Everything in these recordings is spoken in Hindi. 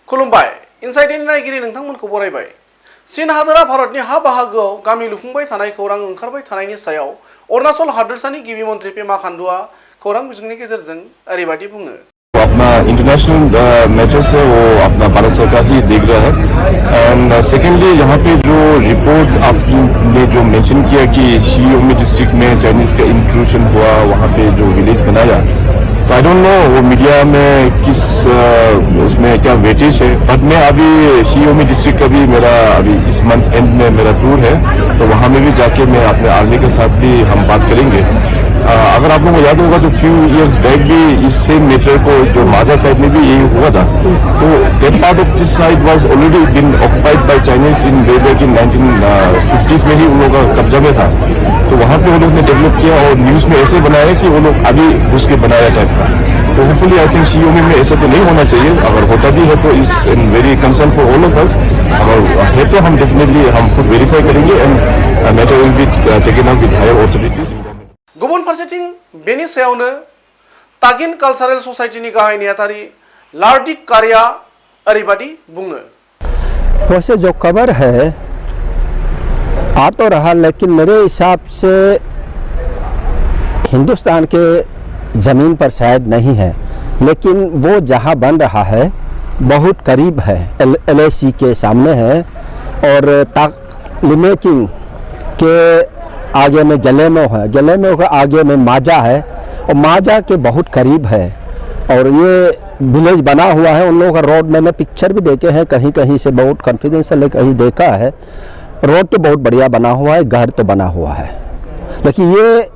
खुलुमबाय इनसाइडनि नायगिरि नोंथांमोनखौ बरायबाय। चीन हादोरा भारतनि हा बाहागोआव गामि लुफुंबाय थानाय खौरां ओंखारबाय थानायनि सायाव अरुणाचल हादोरसानि गिबि मन्थ्रि पेमा खांडुआ खौरां बिजोंनि गेजेरजों ओरैबायदि बुङो। अपना इंटरनेशनल मैटर्स है वो अपना भारत सरकार ही देख रहा है। एंड सेकेंडली यहाँ पे जो रिपोर्ट आपने जो मेंशन किया कि शीओमी डिस्ट्रिक्ट में चाइनीज का इंट्रूशन हुआ, वहाँ पे जो विलेज बनाया, तो आई डोंट नो वो मीडिया में किस उसमें क्या वेटेज है। बट मैं अभी शीओमी डिस्ट्रिक्ट का भी मेरा अभी इस मंथ एंड में मेरा टूर है, तो वहाँ में भी जाके मैं अपने आर्मी के साथ भी हम बात करेंगे। अगर आप लोगों को याद होगा तो फ्यू इयर्स बैक भी इस सेम मैटर को जो माजा साइड में भी यही हुआ था, तो that part of this side was already been occupied by Chinese in way back in 1950s में ही उन लोगों का कब्जा में था। तो वहाँ पे वो लोग ने डेवलप किया और न्यूज में ऐसे बनाया कि वो लोग अभी घुस के बनाया टाइप का। तो होपफुली आई थिंक शीओमी में ऐसा तो नहीं होना चाहिए। अगर होता भी है तो इस in very concern for all of us. अगर है तो हम डेफिनेटली हम खुद वेरीफाई करेंगे and matter will be taken up with higher authorities. गुबुन फारसेथिं बेनि सायावनो तागिन कल्चारेल ससाइटिनि गाहाय नेहाथारि लार्डिक कारिया ओरैबायदि बुङो। वैसे जो खबर है आ तो रहा, लेकिन मेरे हिसाब से हिंदुस्तान के ज़मीन पर शायद नहीं है, लेकिन वो जहाँ बन रहा है बहुत करीब है, LAC के सामने है और लिमेकिंग के आगे में गलेमो है, गलेमो के आगे में माजा है और माजा के बहुत करीब है और ये विलेज बना हुआ है। उन लोगों का रोड मैंने पिक्चर भी देखे हैं, कहीं कहीं से बहुत कॉन्फिडेंशियल है, कहीं देखा है। रोड तो बहुत बढ़िया बना हुआ है, घर तो बना हुआ है, लेकिन ये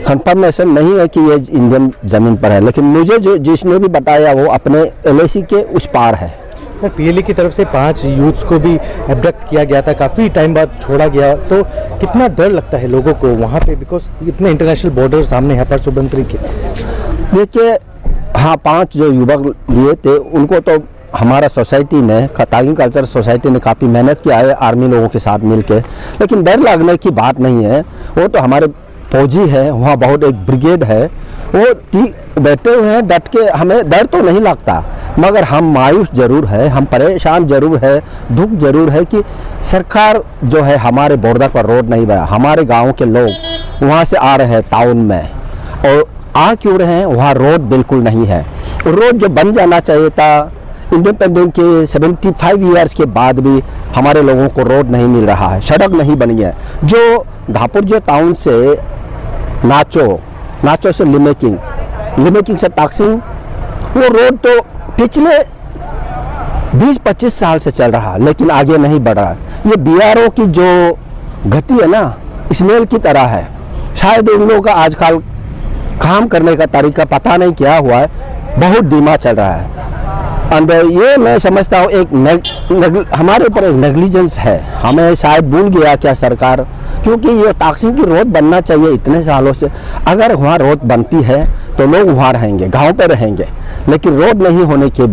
कंफर्मेशन नहीं है कि ये इंडियन ज़मीन पर है। लेकिन मुझे जो जिसने भी बताया वो अपने LAC के उस पार है। सर, PLA की तरफ से 5 यूथ्स को भी एब्डक्ट किया गया था, काफ़ी टाइम बाद छोड़ा गया, तो कितना डर लगता है लोगों को वहाँ पे, बिकॉज इतने इंटरनेशनल बॉर्डर सामने है पर सुबनसिरी के। देखिए, हाँ 5 जो युवक लिए थे उनको तो हमारा सोसाइटी ने, तागिन कल्चर सोसाइटी ने काफ़ी मेहनत किया है आर्मी लोगों के साथ मिलके, लेकिन डर लगने की बात नहीं है। वो तो हमारे फौजी है, वहाँ बहुत एक ब्रिगेड है, वो बैठे हुए हैं डट के। हमें डर तो नहीं लगता, मगर हम मायूस जरूर है, हम परेशान जरूर है, दुख जरूर है कि सरकार जो है हमारे बॉर्डर पर रोड नहीं बना। हमारे गांव के लोग वहाँ से आ रहे हैं टाउन में और आ क्यों रहे हैं, वहाँ रोड बिल्कुल नहीं है। रोड जो बन जाना चाहिए था, इंडिपेंडेंट के 75 ईयर्स के बाद भी हमारे लोगों को रोड नहीं मिल रहा है, सड़क नहीं बनी है। जो धापुर जो टाउन से नाचो से लिमेकिंग से ताकसिंग, वो रोड तो पिछले 20-25 साल से चल रहा, लेकिन आगे नहीं बढ़ रहा। ये BRO की जो गति है ना, स्नेल की तरह है। शायद उन लोगों का आजकल काम करने का तरीका पता नहीं क्या हुआ है, बहुत धीमा चल रहा है। एंड ये मैं समझता हूँ एक हमारे ऊपर एक नेग्लिजेंस है। हमें शायद भूल गया क्या सरकार, क्योंकि ये ताकसिंग की रोड बनना चाहिए इतने सालों से। अगर वहाँ रोड बनती है तो लोग वहाँ रहेंगे, गांव पे रहेंगे, लेकिन रोड नहीं होने के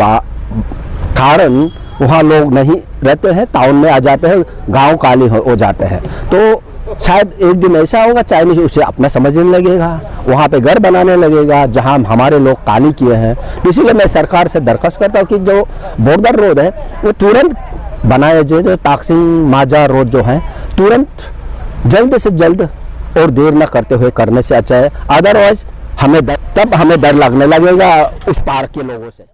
कारण वहाँ लोग नहीं रहते हैं, टाउन में आ जाते हैं, गांव खाली हो जाते हैं। तो शायद एक दिन ऐसा होगा चाइनीज उसे अपना समझने लगेगा, वहाँ पे घर बनाने लगेगा जहाँ हमारे लोग काली किए हैं। इसीलिए मैं सरकार से दरख्वास्त करता हूँ कि जो बॉर्डर रोड है वो तुरंत बनाया जाए। जो ताकसिंग माजा रोड जो है तुरंत जल्द से जल्द और देर न करते हुए करने से अच्छा है। अदरवाइज हमें डर लगने लगेगा उस पार के लोगों से।